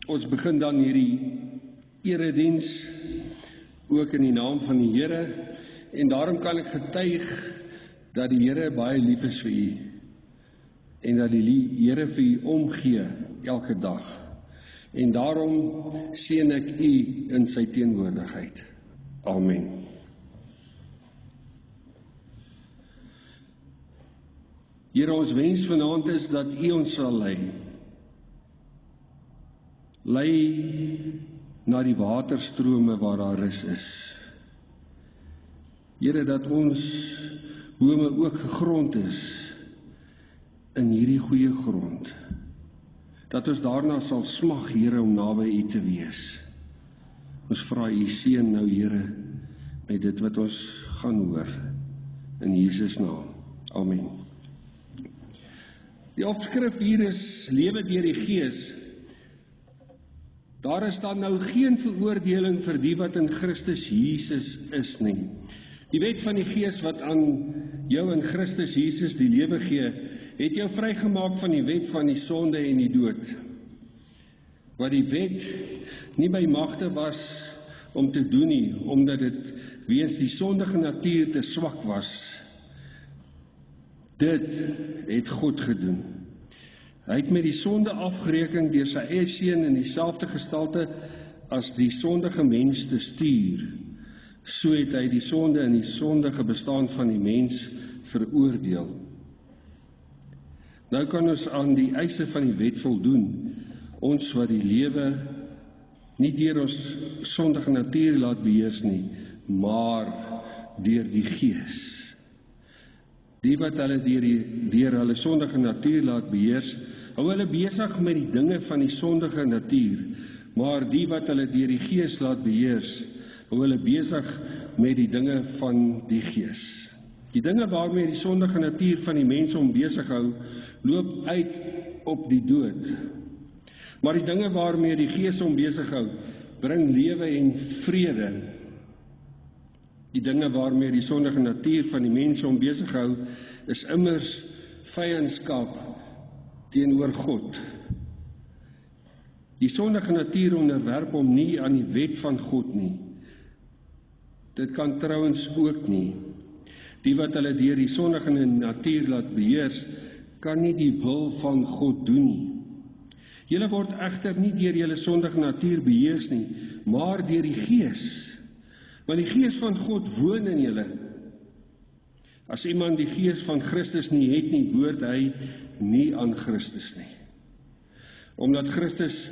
Ons begin dan hierdie erediens ook in die naam van die Here, en daarom kan ek getuig dat die Here baie lief is vir u en dat die Here vir u omgee elke dag. En daarom seën ek u in sy teenwoordigheid. Amen. Here, ons wens vanaand is dat u ons sal lei na die waterstrome waar daar rus is. Here, dat ons bome ook gegrond is in hierdie goeie grond. Dat ons daarna sal smag, Here, om naby u te wees. Ons vra u seën nou, Here, met dit wat ons gaan hoor. In Jesus naam. Amen. Die opskrif hier is lewe deur die Gees. Daar is dan nou geen veroordeling vir die wat in Christus Jesus is nie. Die wet van die Gees wat aan jou in Christus Jesus die lewe gee, het jou vrygemaak van die wet van die sonde en die dood. Wat die wet nie by magte was om te doen nie, omdat dit weens die sondige natuur te swak was. Dit het God gedoen. Hy het met die sonde afgereken deur sy eie seun in dieselfde gestalte as die sondige mens te stuur. So het hy die sonde en die sondige bestaan van die mens veroordeel. Nou kan ons aan die eise van die wet voldoen, ons wat die lewe nie deur ons sondige natuur laat beheers nie, maar deur die Gees. Die wat hulle deur hulle sondige natuur laat beheers, hou hulle besig met die dinge van die sondige natuur, maar die wat hulle deur die Gees laat beheers, hou hulle besig met die dinge van die Gees. Die dinge waarmee die sondige natuur van die mens hom besig hou, loop uit op die dood. Maar die dinge waarmee die Gees hom besig hou, bring lewe en vrede. Die dinge waarmee die sondige natuur van die mens hom besig hou, is immers vyandskap teenoor God. Die sondige natuur onderwerp hom nie aan die wet van God nie. Dit kan trouens ook nie. Die wat hulle deur die sondige natuur laat beheers, kan nie die wil van God doen nie. Julle word egter nie deur julle sondige natuur beheers nie, maar deur die Gees. Want die Gees van God woon in julle. As iemand die Gees van Christus nie het nie, behoort hy nie aan Christus nie. Omdat Christus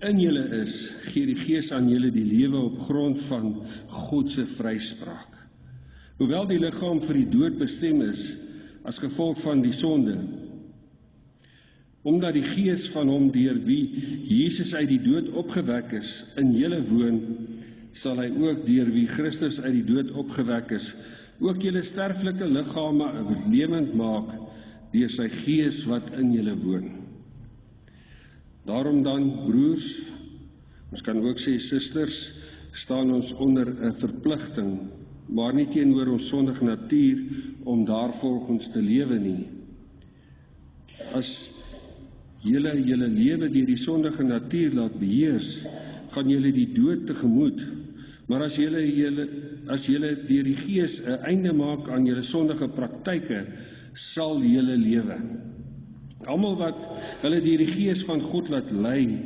in julle is, gee die Gees aan julle die lewe op grond van God se vryspraak. Hoewel die liggaam vir die dood bestem is, as gevolg van die sonde, omdat die Gees van hom deur wie Jesus uit die dood opgewek is, in julle woon, sal hy ook deur wie Christus uit die dood opgewek is, ook julle sterflike liggame lewend maak, deur sy Gees wat in julle woon. Daarom dan, broers, ons kan ook sê susters, staan ons onder 'n verpligting, maar nie teenoor ons sondige natuur, om daarvolgens te lewe nie. As julle lewe deur die sondige natuur laat beheers, gaan julle die dood tegemoet. Maar as julle deur die Gees 'n einde maak aan julle sondige praktyke, sal julle lewe. Almal wat hulle deur die Gees van God laat lei,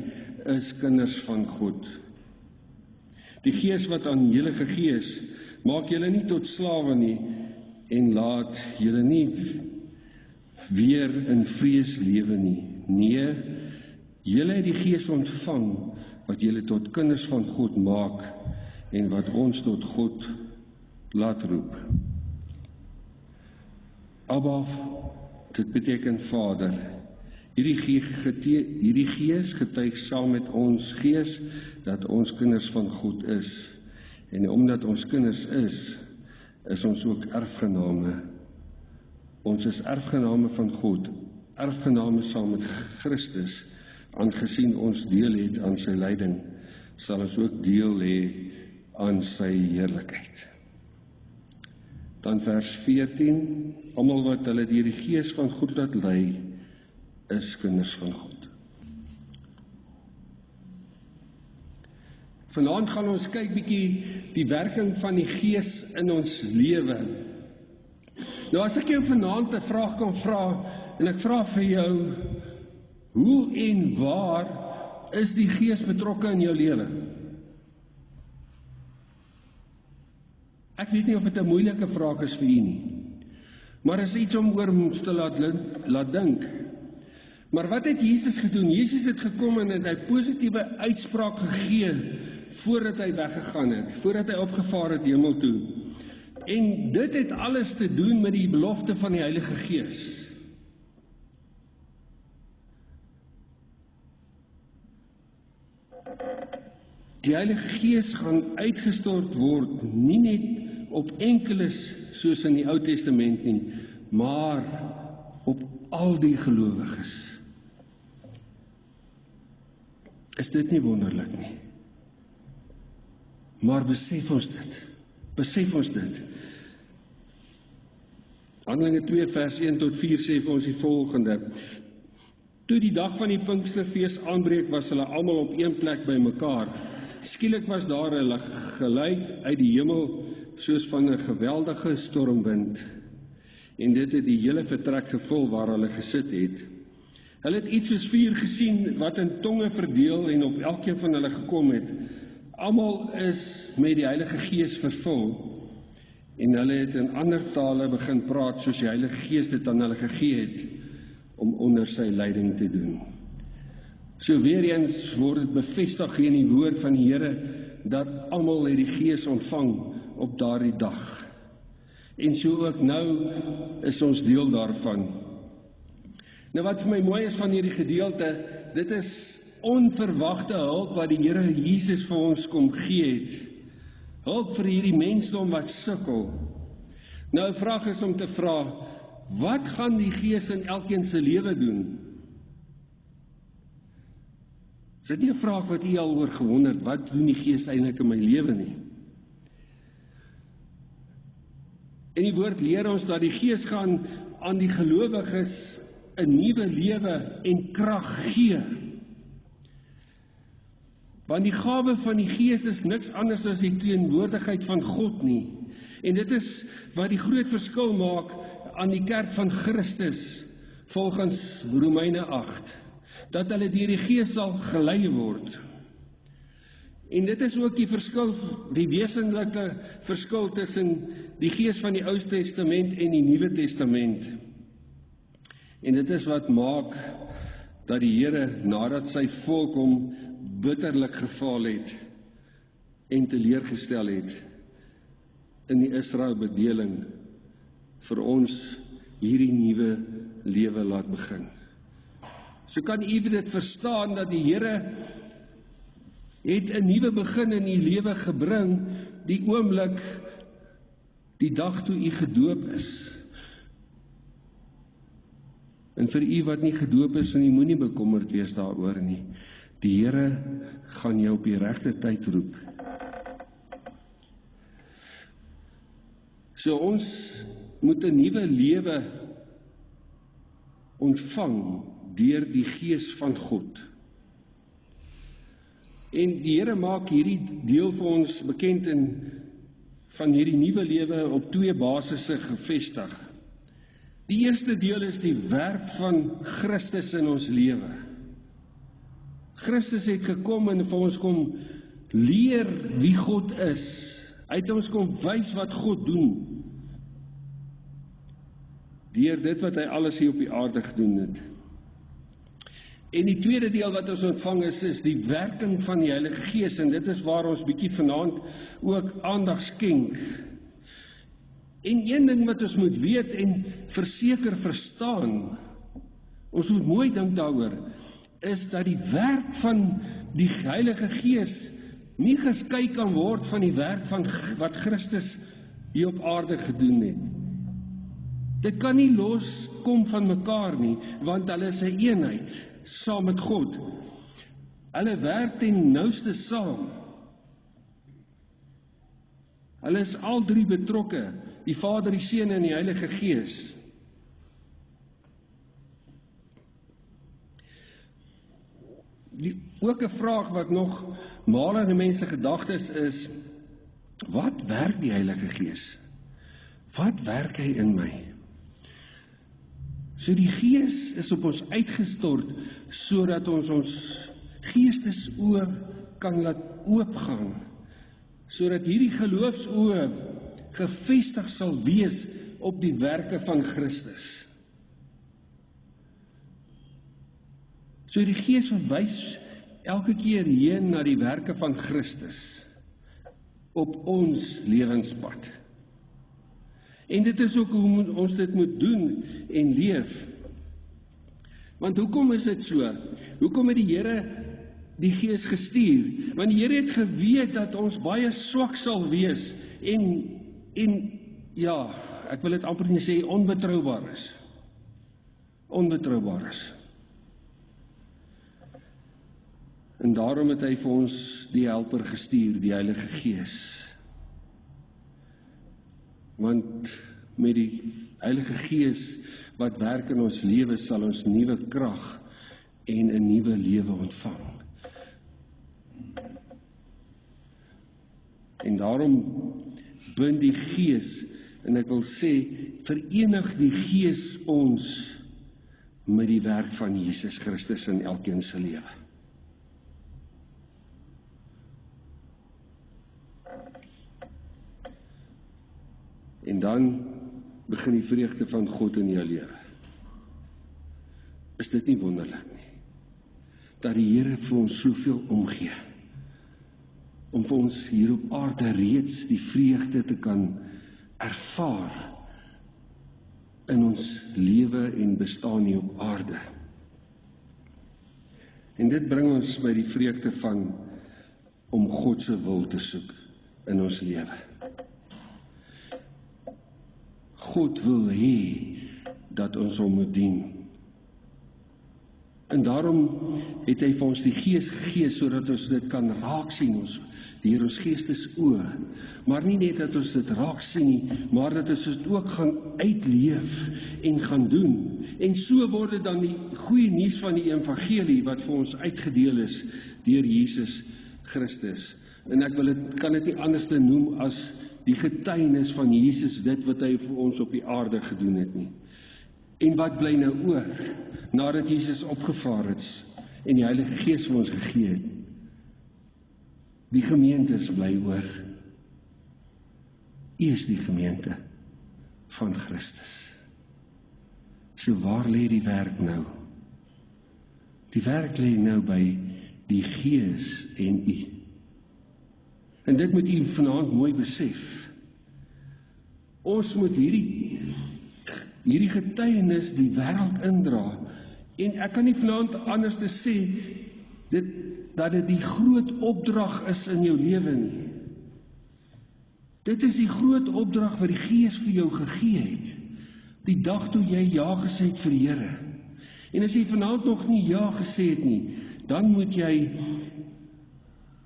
is kinders van God. Die Gees wat aan julle gegee is, maak julle nie tot slawe nie, en laat julle nie weer in vrees lewe nie. Nee, julle het die Gees ontvang, wat julle tot kinders van God maak, en wat ons tot God laat roep. Abba, dit beteken Vader. Hierdie Gees getuig saam met ons Gees, dat ons kinders van God is. En omdat ons kinders is ons ook erfgename. Ons is erfgename van God, erfgename saam met Christus, aangesien ons deel het aan sy lyding, sal ons ook deel hê aan sy heerlikheid. Dan vers 14, almal wat hulle deur die Gees van God laat lei, is kinders van God. Vanaand gaan ons kyk bietjie die werking van die Gees in ons lewe. Nou as ek jou vanaand 'n vraag kan vra, en ek vra vir jou, hoe en waar is die Gees betrokke in jou lewe? Ek weet nie of dit 'n moeilike vraag is vir u nie, maar is iets om oor te laat dink. Maar wat het Jesus gedoen? Jesus het gekom en het hy positiewe uitspraak gegee voordat hy weggegaan het, voordat hy opgevaar het hemel toe. En dit het alles te doen met die belofte van die Heilige Gees. Die Heilige Gees gaan uitgestort word, nie net op enkeles soos in die Ou Testament nie, maar op al die gelowiges. Is dit nie wonderlik nie? Maar besef ons dit. Handelinge 2 vers 1 tot 4 sê vir ons die volgende: Toe die dag van die Pinksterfees aanbreek, was hulle almal op een plek by mekaar. Skielik was daar 'n geluid uit die hemel soos van 'n geweldige stormwind, en dit het die hele vertrek gevul waar hulle gesit het. Hulle het iets soos vuur gesien wat in tonge verdeel en op elkeen van hulle gekom het. Almal is met die Heilige Gees vervul, en hulle het in ander tale begin praat soos die Heilige Gees dit aan hulle gegee het om onder sy leiding te doen. So weer eens word dit bevestig in die woord van die Here dat almal het die Gees ontvang op daardie dag. En so ook nou is ons deel daarvan. Nou wat vir my mooi is van hierdie gedeelte, dit is onverwagte hulp wat die Here Jesus vir ons kom gee het. Hulp vir hierdie mensdom wat sukkel. Nou 'n vraag is om te vra, wat gaan die Gees in elkeen se lewe doen? Is dit nie 'n vraag wat u al oor gewonderd, wat doen die Gees eintlik in my lewe nie? En die woord leer ons dat die Gees gaan aan die gelowiges 'n nuwe lewe en krag gee. Want die gawe van die Gees is niks anders as die teenwoordigheid van God nie. En dit is wat die groot verskil maak aan die kerk van Christus, volgens Romeine 8, dat hulle deur die Gees sal gelei word. En dit is ook die verskil, die wesenlike verskil tussen die Gees van die Ou Testament en die Nuwe Testament. En dit is wat maak dat die Here, nadat sy volk hom bitterlik gefaal het en teleurgestel het in die Israel-bedeling, vir ons hierdie nuwe lewe laat begin. So kan u dit verstaan dat die Here het 'n nuwe begin in u lewe gebring, die oomblik, die dag toe u gedoop is. En vir u wat nie gedoop is en u moenie bekommerd wees daaroor nie. Die Here gaan jou op die regte tyd roep. So ons moet 'n nuwe lewe ontvang deur die Gees van God. En die Here maak hierdie deel vir ons bekend van hierdie nuwe lewe op 2 basisse gevestig. Die eerste deel is die werk van Christus in ons lewe. Christus het gekom en vir ons kom leer wie God is. Hy het ons kom wys wat God doen, deur dit wat hy alles hier op die aarde gedoen het. En die tweede deel wat ons ontvang is die werking van die Heilige Gees, en dit is waar ons bietjie vanaand ook aandag skenk. En een ding wat ons moet weet en verseker verstaan, ons moet mooi dink daaroor, is dat die werk van die Heilige Gees nie geskei kan word van die werk van wat Christus hier op aarde gedoen het. Dit kan nie loskom van mekaar nie, want hulle is 'n eenheid, saam met God. Hulle werk ten nouste saam. Hulle is al drie betrokke, die Vader, die Seun en die Heilige Gees. Ook 'n vraag wat nog maal in die mense gedagtes is, wat werk die Heilige Gees? Wat werk hy in my? So die Gees is op ons uitgestort, sodat ons geestesoë kan laat oopgaan, sodat hierdie geloofsoë gefestig sal wees op die werke van Christus. So die Gees verwys elke keer heen na die werke van Christus op ons lewenspad. En dit is ook hoe ons dit moet doen en leef. Want hoekom is dit so? Hoekom het die Here die Gees gestuur? Want die Here het geweet dat ons baie swak sal wees en ja, ek wil dit amper nie sê onbetroubaar is. Onbetroubaar is. En daarom het hy vir ons die helper gestuur, die Heilige Gees. Want met die Heilige Gees wat werk in ons lewe, sal ons nuwe krag en 'n nuwe lewe ontvang. En daarom bind die Gees, en ek wil sê, verenig die Gees ons met die werk van Jesus Christus in elkeen se lewe. En dan begin die vreugde van God in jou lewe. Is dit nie wonderlik nie? Dat die Here vir ons soveel omgee, om vir ons hier op aarde reeds die vreugde te kan ervaar in ons lewe en bestaan hier op aarde. En dit bring ons by die vreugde van om God se wil te soek in ons lewe. God wil hê dat ons hom moet dien. En daarom het hy vir ons die Gees gegee, sodat ons dit kan raak sien, deur ons geestesoë. Maar nie net dat ons dit raak sien nie, maar dat ons dit ook gaan uitleef en gaan doen. En so word dit dan die goeie nuus van die evangelie wat vir ons uitgedeel is deur Jesus Christus. En ek kan dit nie anders te noem as die getuienis van Jesus, dit wat hy vir ons op die aarde gedoen het nie. En wat bly nou oor, nadat Jesus opgevaar het en die Heilige Gees vir ons gegee het? Die gemeentes bly oor. U is die gemeente van Christus. So waar lê die werk nou? Die werk lê nou by die Gees en u. En dit moet u vanaand mooi besef. Ons moet hierdie getuienis die wêreld indra. En ek kan nie vanaand anders te sê dat dit die groot opdrag is in jou lewe nie. Dit is die groot opdrag wat die Gees vir jou gegee het. Die dag toe jy ja gesê het vir die Here. En as jy vanaand nog nie ja gesê het nie, dan moet jy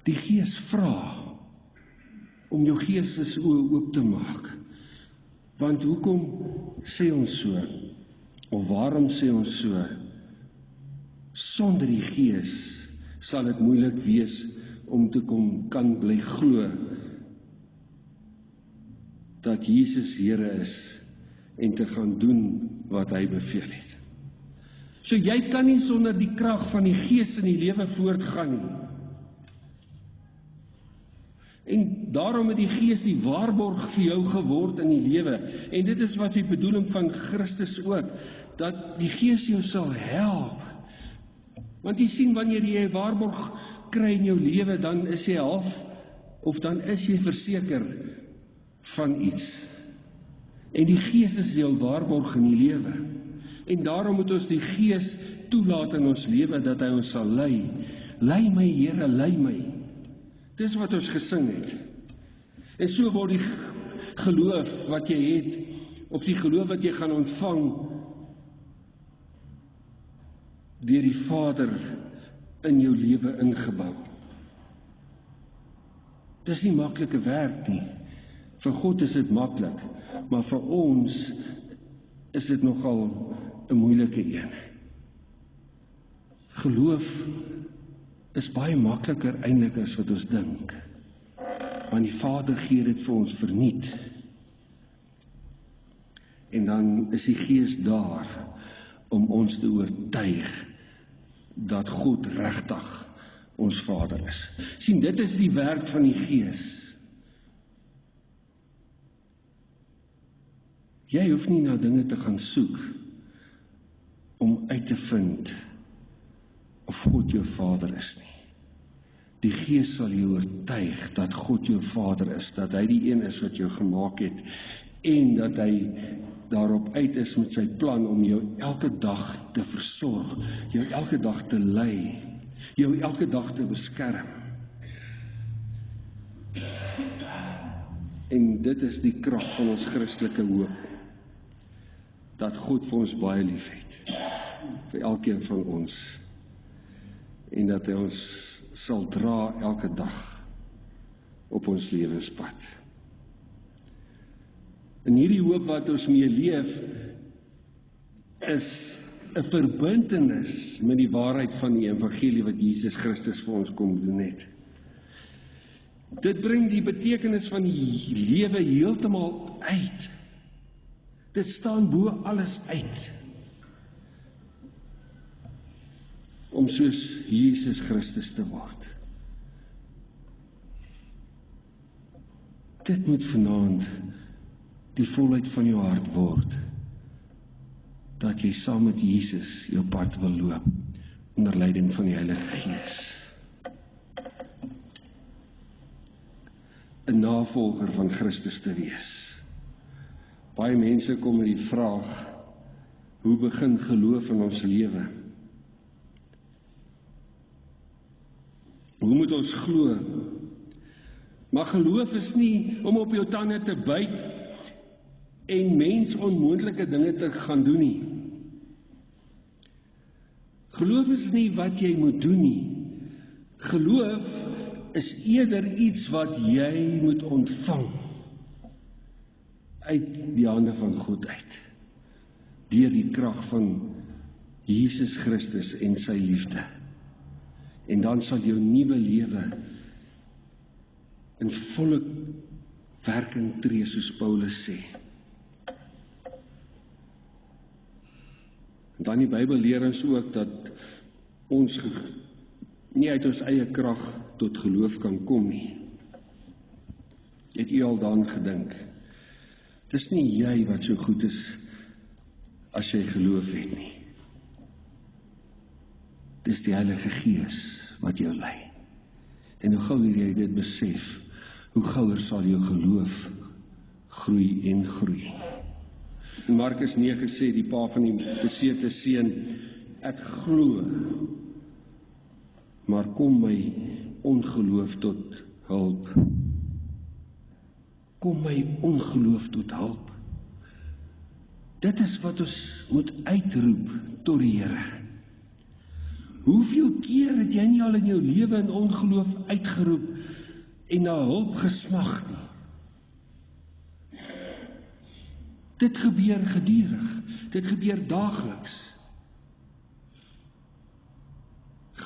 die Gees vra om jou geestesoë oop te maak. Want hoekom sê ons so? Of waarom sê ons so? Sonder die Gees sal dit moeilik wees om te kan bly glo dat Jesus Here is en te gaan doen wat hy beveel het. So jy kan nie sonder die krag van die Gees in die lewe voortgaan nie. En daarom het die Gees die waarborg vir jou geword in die lewe. En dit is wat die bedoeling van Christus ook, dat die Gees jou sal help. Want jy sien, wanneer jy 'n waarborg kry in jou lewe, dan is jy dan is jy verseker van iets. En die Gees is jou waarborg in die lewe. En daarom moet ons die Gees toelaat in ons lewe, dat hy ons sal lei. Lei my, Here, lei my. Dis wat ons gesing het. En so word die geloof wat jy het, of die geloof wat jy gaan ontvang, deur die Vader in jou lewe ingebou. Dis nie maklike werk nie. Vir God is dit maklik, maar vir ons is dit nogal 'n moeilike een. Geloof is baie makliker eintlik as wat ons dink. Want die Vader gee dit vir ons verniet. En dan is die Gees daar om ons te oortuig dat God regtig ons Vader is. Sien, dit is die werk van die Gees. Jy hoef nie na dinge te gaan soek om uit te vind of God jou Vader is nie. Die Gees sal jou oortuig dat God jou Vader is, dat hy die een is wat jou gemaak het en dat hy daarop uit is met sy plan om jou elke dag te versorg, jou elke dag te lei, jou elke dag te beskerm. En dit is die krag van ons Christelike hoop, dat God vir ons baie lief het, vir elkeen van ons, en dat hy ons sal dra elke dag op ons lewenspad. En hierdie hoop wat ons mee leef, is 'n verbintenis met die waarheid van die evangelie wat Jesus Christus vir ons kom doen het. Dit bring die betekenis van die lewe heeltemal uit. Dit staan bo alles uit. Om soos Jesus Christus te word. Dit moet vanaand die volheid van jou hart word, dat jy saam met Jesus jou pad wil loop, onder leiding van die Heilige Gees. 'n navolger van Christus te wees. Baie mense kom met die vraag, hoe begin geloof in ons lewe? Hoe moet ons glo? Maar geloof is nie om op jou tande te byt en mens onmoontlike dinge te gaan doen nie. Geloof is nie wat jy moet doen nie. Geloof is eerder iets wat jy moet ontvang uit die hande van God uit, deur die krag van Jesus Christus en sy liefde. En dan sal jou nuwe lewe in volle werking tree, soos Paulus sê. En dan die Bybel leer ons ook dat ons nie uit ons eie krag tot geloof kan kom nie. Het u al daaraan gedink? Het is nie jy wat so goed is as jy geloof het nie. Het is die Heilige Gees wat jou lei. En hoe gouer jy dit besef, hoe gouer sal jou geloof groei en groei. In Markus 9 sê die pa van die besete seun, ek glo, maar kom my ongeloof tot hulp. Kom my ongeloof tot hulp. Dit is wat ons moet uitroep tot die Here. Hoeveel keer het jy nie al in jou lewe in ongeloof uitgeroep en na hulp gesmag nie? Dit gebeur gedurig, dit gebeur daagliks.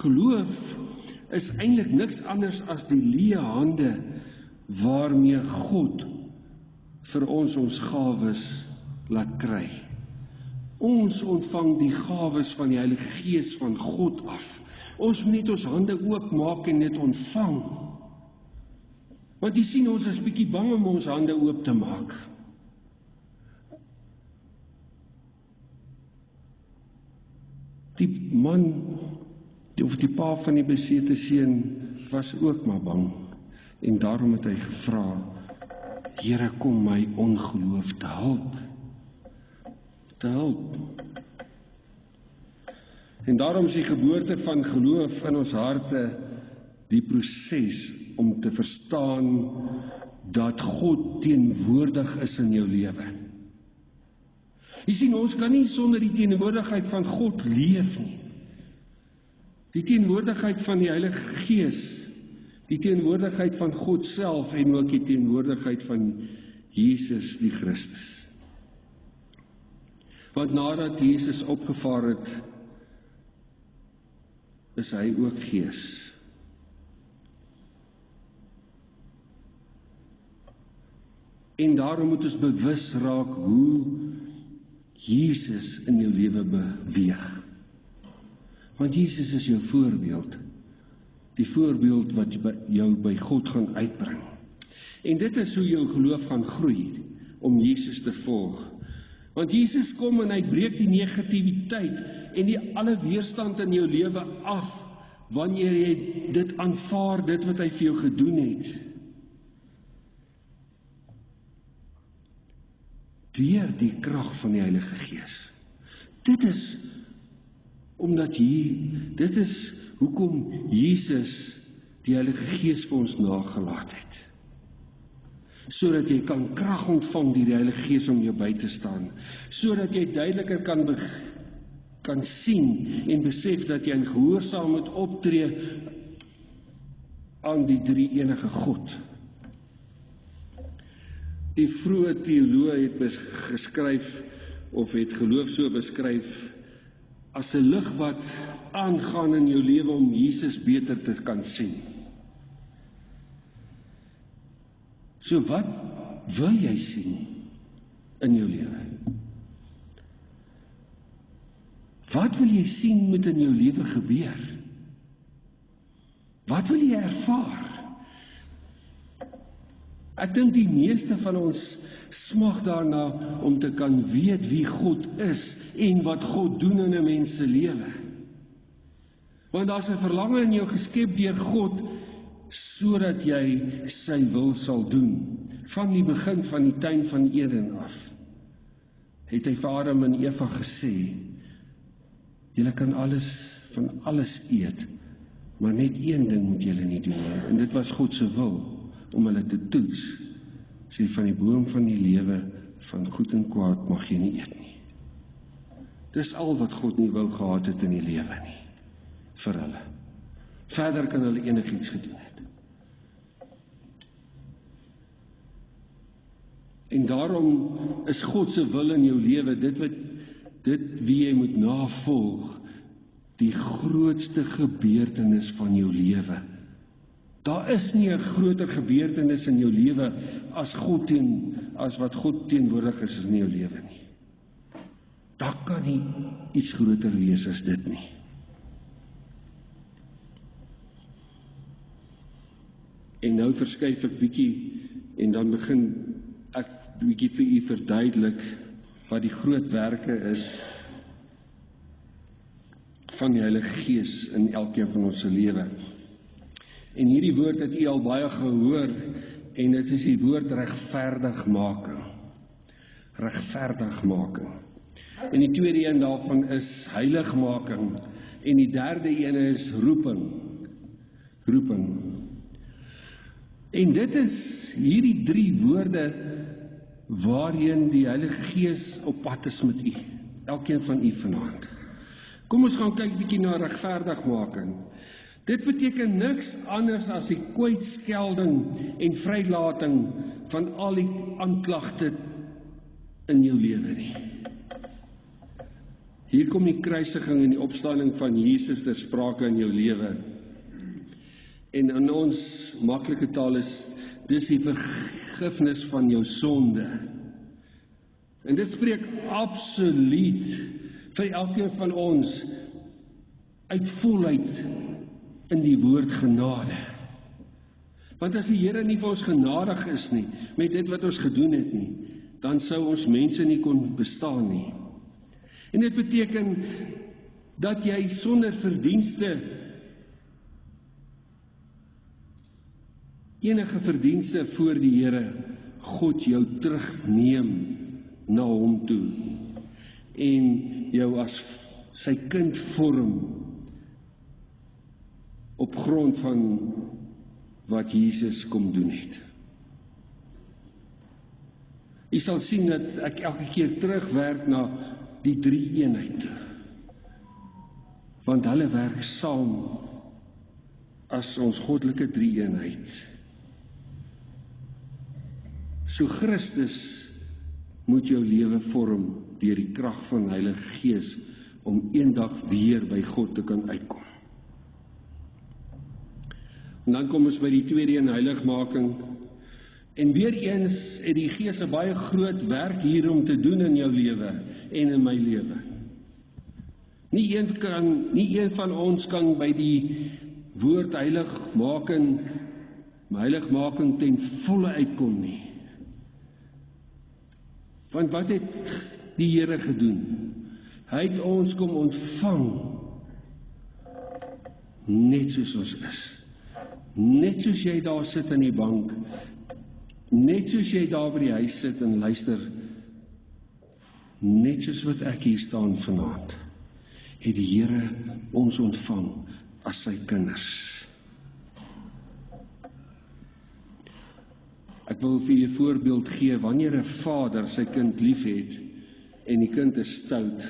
Geloof is eintlik niks anders as die leë hande waarmee God vir ons gawes laat kry. Ons ontvang die gawes van die Heilige Gees van God af. Ons moet net ons hande oopmaak en dit ontvang. Want jy sien, ons is bietjie bang om ons hande oop te maak. Die man, of die pa van die besete seun, was ook maar bang. En daarom het hy gevra, Here, kom my ongeloof te help. Te help. En daarom is die geboorte van geloof in ons harte die proses om te verstaan dat God teenwoordig is in jou lewe. Jy sien, ons kan nie sonder die teenwoordigheid van God leef nie. Die teenwoordigheid van die Heilige Gees, die teenwoordigheid van God self en ook die teenwoordigheid van Jesus die Christus. Want nadat Jesus opgevaar het, is hy ook Gees. En daarom moet ons bewus raak hoe Jesus in jou lewe beweeg. Want Jesus is jou voorbeeld. Die voorbeeld wat jou by God gaan uitbring. En dit is hoe jou geloof gaan groei, om Jesus te volg. Want Jesus kom en hy breek die negativiteit en alle weerstand in jou lewe af, wanneer jy dit aanvaar, dit wat hy vir jou gedoen het. Deur die krag van die Heilige Gees. Dit is hoekom Jesus die Heilige Gees vir ons nagelaat het. Sodat jy kan krag ontvang deur die Heilige Gees om jou by te staan. Sodat jy duideliker kan sien en besef dat jy in gehoorsaam moet optree aan die drie-enige God. Die vroeë teoloë het geskryf, of het geloof so beskryf, as 'n lig wat aangaan in jou lewe om Jesus beter te kan sien. So wat wil jy sien in jou lewe? Wat wil jy sien moet in jou lewe gebeur? Wat wil jy ervaar? Ek dink die meeste van ons smag daarna om te kan weet wie God is en wat God doen in 'n mens se lewe. Want daar's 'n verlange in jou geskep deur God sodat jy sy wil sal doen. Van die begin van die tuin van Eden af het hy vir Adam en Eva gesê: julle kan van alles eet, maar net een ding moet julle nie doen nie. En dit was God se wil, om hulle te toets. Sê, van die boom van die lewe, van goed en kwaad mag jy nie eet nie. Dis al wat God nie wou gehad het in die lewe nie, vir hulle. Verder kan hulle enigiets gedoen het. En daarom is God se wil in jou lewe, dit wie jy moet navolg, die grootste gebeurtenis van jou lewe. Daar is nie 'n groter gebeurtenis in jou lewe as wat God teenwoordig is in jou lewe nie. Daar kan nie iets groter wees as dit nie. En nou verskuif ek bietjie en dan begin ek bietjie vir u verduidelik wat die groot werke is van die Heilige Gees in elkeen van ons se lewe. En hierdie woord het u al baie gehoor, en dit is die woord regverdigmaking. Regverdigmaking. En die tweede een daarvan is heiligmaking, en die derde een is roeping. Roeping. En dit is hierdie drie woorde waarheen die Heilige Gees op pad is met u, elkeen van u vanaand. Kom ons gaan kyk bietjie na regverdigmaking. Dit beteken niks anders as die kwytskelding en vrylating van al die aanklagte in jou lewe nie. Hier kom die kruisiging en die opstanding van Jesus ter sprake in jou lewe. En in ons maklike taal is dis die vergifnis van jou sonde. En dit spreek absoluut vir elkeen van ons uit volheid in die woord genade. Want as die Here nie vir ons genadig is nie, met dit wat ons gedoen het nie, dan sou ons mense nie kon bestaan nie. En dit beteken dat jy sonder verdienste, enige verdienste voor die Here, God jou terugneem na hom toe, en jou as sy kind vorm, op grond van wat Jesus kom doen het. Jy sal sien dat ek elke keer terugwerk na die drie eenheid, want hulle werk saam as ons goddelike drie eenheid. So Christus moet jou lewe vorm deur die krag van Heilige Gees om eendag weer by God te kan uitkom. En dan kom ons by die tweede een, heiligmaking. En weer eens het die Gees 'n baie groot werk hier om te doen in jou lewe en in my lewe. Nie een van ons kan by die woord heiligmaking ten volle uitkom nie. Want wat het die Here gedoen? Hy het ons kom ontvang, net soos ons is. Net soos jy daar sit in die bank, net soos jy daar by die huis sit en luister, net soos wat ek hier staan vanaand, het die Here ons ontvang as sy kinders. Ek wil vir julle 'n voorbeeld gee, wanneer 'n vader sy kind liefhet en die kind is stout,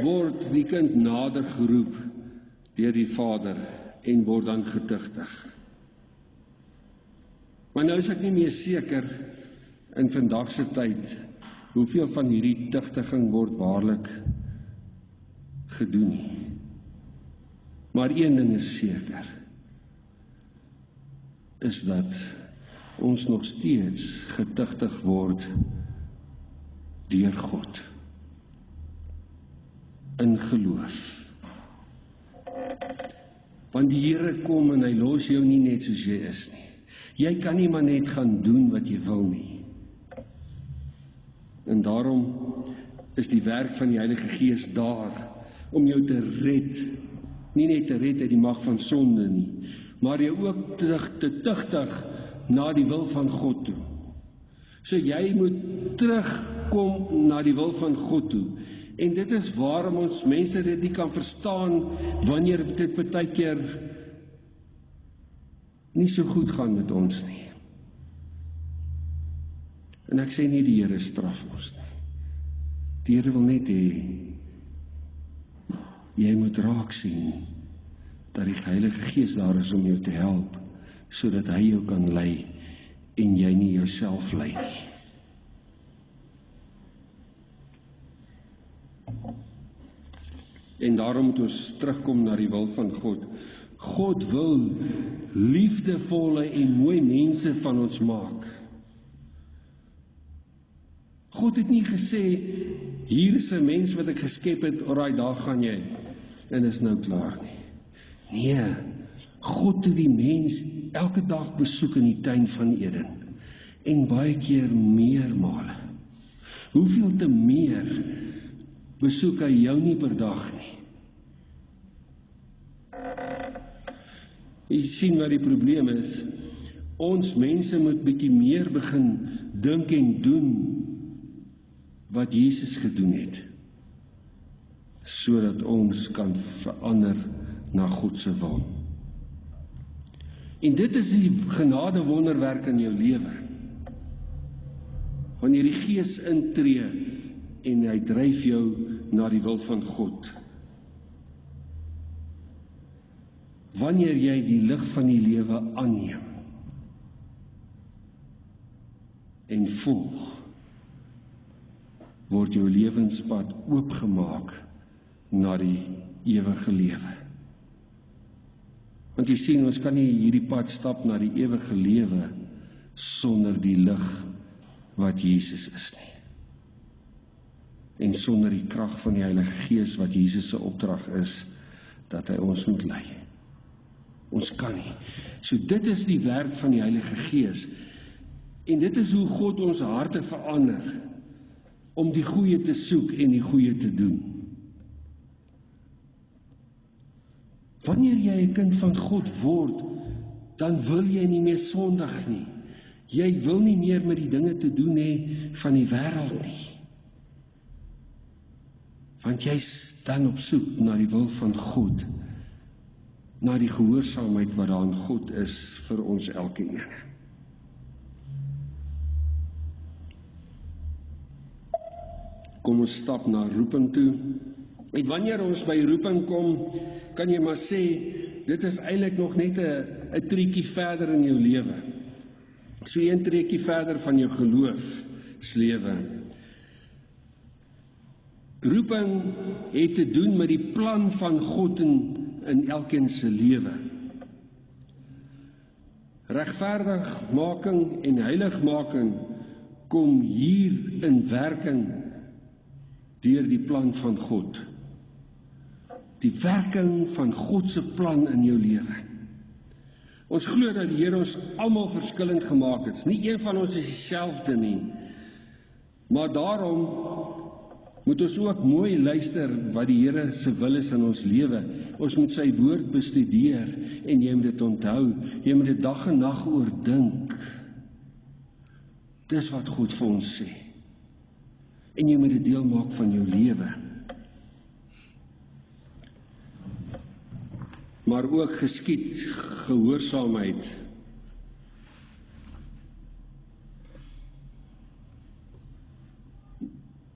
word die kind nader geroep deur die vader en word dan getuigtig. Maar nou is ek nie meer seker in vandag se tyd hoeveel van hierdie tugtiging word waarlik gedoen nie. Maar een ding is seker, is dat ons nog steeds getuigtig word deur God in geloof. Want die Here kom en hy los jou nie net soos jy is nie. Jy kan nie maar net gaan doen wat jy wil nie. En daarom is die werk van die Heilige Gees daar om jou te red, nie net te red uit die mag van sonde nie, maar jy ook te tugtig na die wil van God toe. So jy moet terugkom na die wil van God toe. En dit is waarom ons mense dit nie kan verstaan wanneer dit partykeer nie so goed gaan met ons nie. En ek sê nie die Here straf ons nie. Die Here wil net hê jy moet raak sien dat die Heilige Gees daar is om jou te help, sodat hy jou kan lei en jy nie jouself lei nie. En daarom moet ons terugkom na die wil van God. God wil liefdevolle en mooi mense van ons maak. God het nie gesê, hier is 'n mens wat ek geskep het, alraai, daar gaan jy, en is nou klaar nie. Nee, God het die mens elke dag besoek in die tuin van Eden, en baie keer meermale. Hoeveel te meer besoek hy jou nie per dag nie. Jy sien wat die probleem is. Ons mense moet bietjie meer begin dink en doen wat Jesus gedoen het, sodat ons kan verander na God se wil. En dit is die genade wonderwerk in jou lewe. Wanneer die Gees intree en hy dryf jou na die wil van God. Wanneer jy die lig van die lewe aanneem en volg, word jou lewenspad oopgemaak na die ewige lewe. Want jy sien, ons kan nie hierdie pad stap na die ewige lewe sonder die lig wat Jesus is nie. En sonder die krag van die Heilige Gees wat Jesus se opdrag is, dat hy ons moet lei. Ons kan nie. So dit is die werk van die Heilige Gees. En dit is hoe God ons harte verander, om die goeie te soek en die goeie te doen. Wanneer jy 'n kind van God word, dan wil jy nie meer sondig nie. Jy wil nie meer met die dinge te doen hê van die wêreld nie. Want jy's dan op soek na die wil van God, na die gehoorsaamheid wat daar in God is vir ons elkeen. Kom ons stap na roeping toe. En wanneer ons by roeping kom, kan jy maar sê, dit is eintlik nog net 'n triekie verder in jou lewe. So 'n triekie verder van jou geloofslewe. Roeping het te doen met die plan van God in elkeen se lewe. Regverdigmaking en heiligmaking kom hier in werking deur die plan van God. Die werking van God se plan in jou lewe. Ons glo dat die Here ons almal verskillend gemaak het. Nie een van ons is dieselfde nie. Maar daarom moet ons ook mooi luister wat die Here se wil is in ons lewe. Ons moet sy woord bestudeer en jy moet dit onthou. Jy moet dit dag en nag oordink. Dis wat God vir ons sê. En jy moet dit deel maak van jou lewe. Maar ook geskied gehoorsaamheid.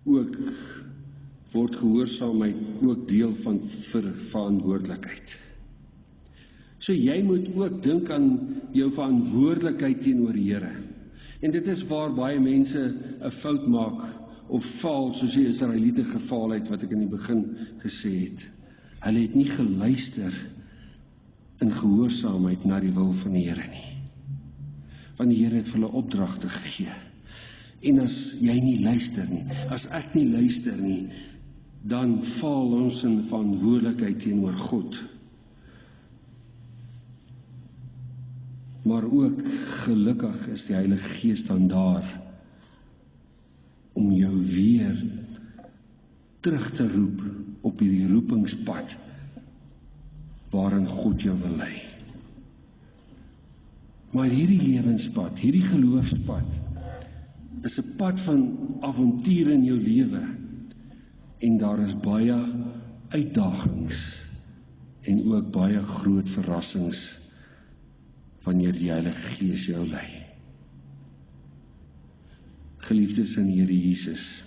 Ook word gehoorsaamheid ook deel van verantwoordelikheid. So jy moet ook dink aan jou verantwoordelikheid teenoor die Here. En dit is waar baie mense 'n fout maak of faal, soos die Israeliete gefaal het, wat ek in die begin gesê het. Hulle het nie geluister in gehoorsaamheid na die wil van die Here nie. Want die Here het vir hulle opdragte gegee. En as jy nie luister nie, as ek nie luister nie, dan faal ons in verantwoordelikheid teenoor God. Maar ook gelukkig is die Heilige Gees dan daar om jou weer terug te roep op hierdie roepingspad waarin God jou wil lei. Maar hierdie lewenspad, hierdie geloofspad, is 'n pad van avontuur in jou lewe. En daar is baie uitdagings en ook baie groot verrassings wanneer die Heilige Gees jou lei. Geliefdes in Here Jesus,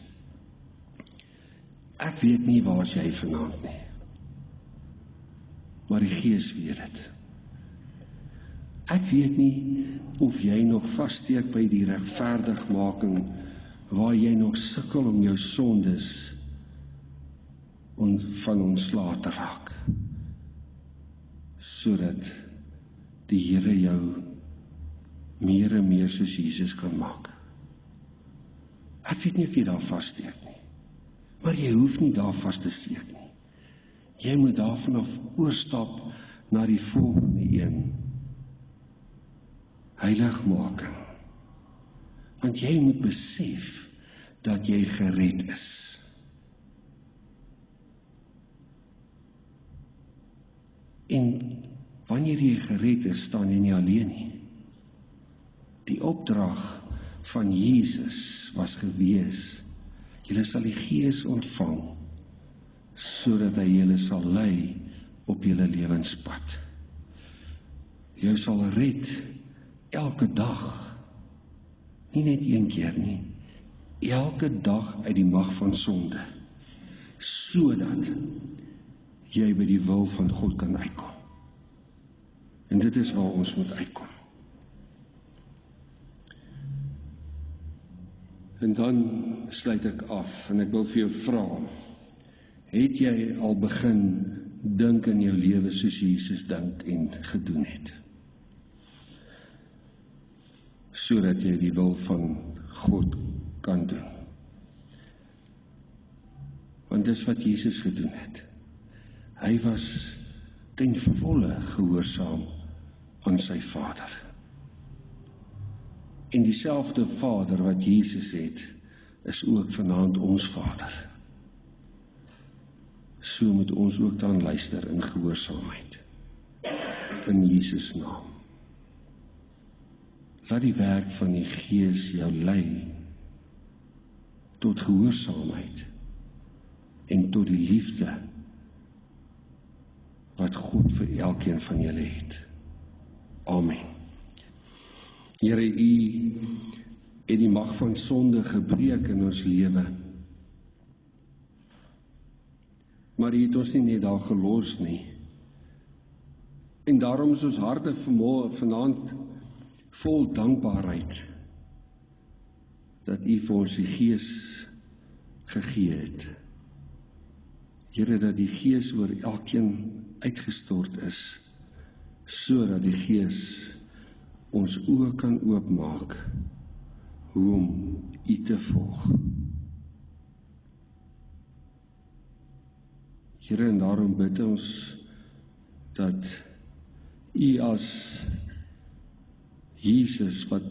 ek weet nie waar jy vanaand nie, maar die Gees weet dit. Ek weet nie of jy nog vassteek by die regverdigmaking waar jy nog sukkel om jou sondes van ontslae te raak, sodat die Here jou meer en meer soos Jesus kan maak. Ek weet nie of jy daar vassteek nie, maar jy hoef nie daar vas te steek nie. Jy moet daarvan af oorstap na die volgende een, heiligmaking. Want jy moet besef dat jy gered is. En wanneer jy gered is, staan jy nie alleen nie. Die opdrag van Jesus was gewees, julle sal die Gees ontvang, sodat hy julle sal lei op julle lewenspad. Jy sal red elke dag, nie net een keer nie, elke dag uit die mag van sonde, sodat jy by die wil van God kan uitkom. En dit is waar ons moet uitkom. En dan sluit ek af, en ek wil vir jou vra, het jy al begin dink in jou lewe soos Jesus dink en gedoen het? Sodat jy die wil van God kan doen. Want dis wat Jesus gedoen het. Hy was ten volle gehoorsaam aan sy Vader. En dieselfde Vader wat Jesus het, is ook vanaand ons Vader. So moet ons ook dan luister in gehoorsaamheid. In Jesus naam. Laat die werk van die Gees jou lei tot gehoorsaamheid en tot die liefde wat God vir elkeen van julle het. Amen. Here, U het die mag van sonde gebreek in ons lewe. Maar U het ons nie net daar gelos nie. En daarom is ons harte vanaand vol dankbaarheid dat U vir ons die Gees gegee het. Here, dat die Gees oor elkeen uitgestort is, sodat die Gees ons oë kan oopmaak hoe om U te volg. Here, en daarom bid ons dat U as Jesus wat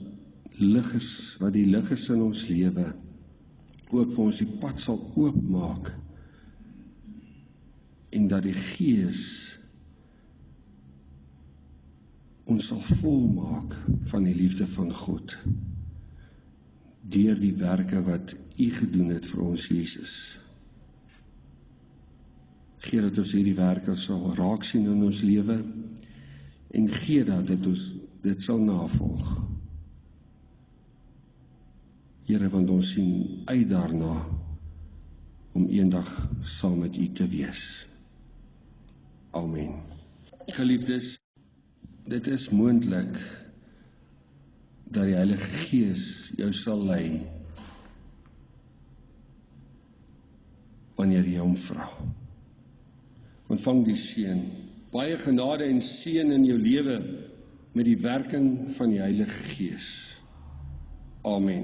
lig is, wat die lig is in ons lewe, ook vir ons die pad sal oopmaak en dat die Gees ons sal volmaak van die liefde van God deur die werke wat U gedoen het vir ons Jesus. Gee dat ons hierdie werke sal raak sien in ons lewe en gee dat ons dit sal navolg. Here, want ons sien uit daarna om eendag saam met U te wees. Amen. Geliefdes, dit is moontlik dat die Heilige Gees jou sal lei wanneer jy hom vra. Ontvang die seën, baie genade en seën in jou lewe met die werking van die Heilige Gees. Amen.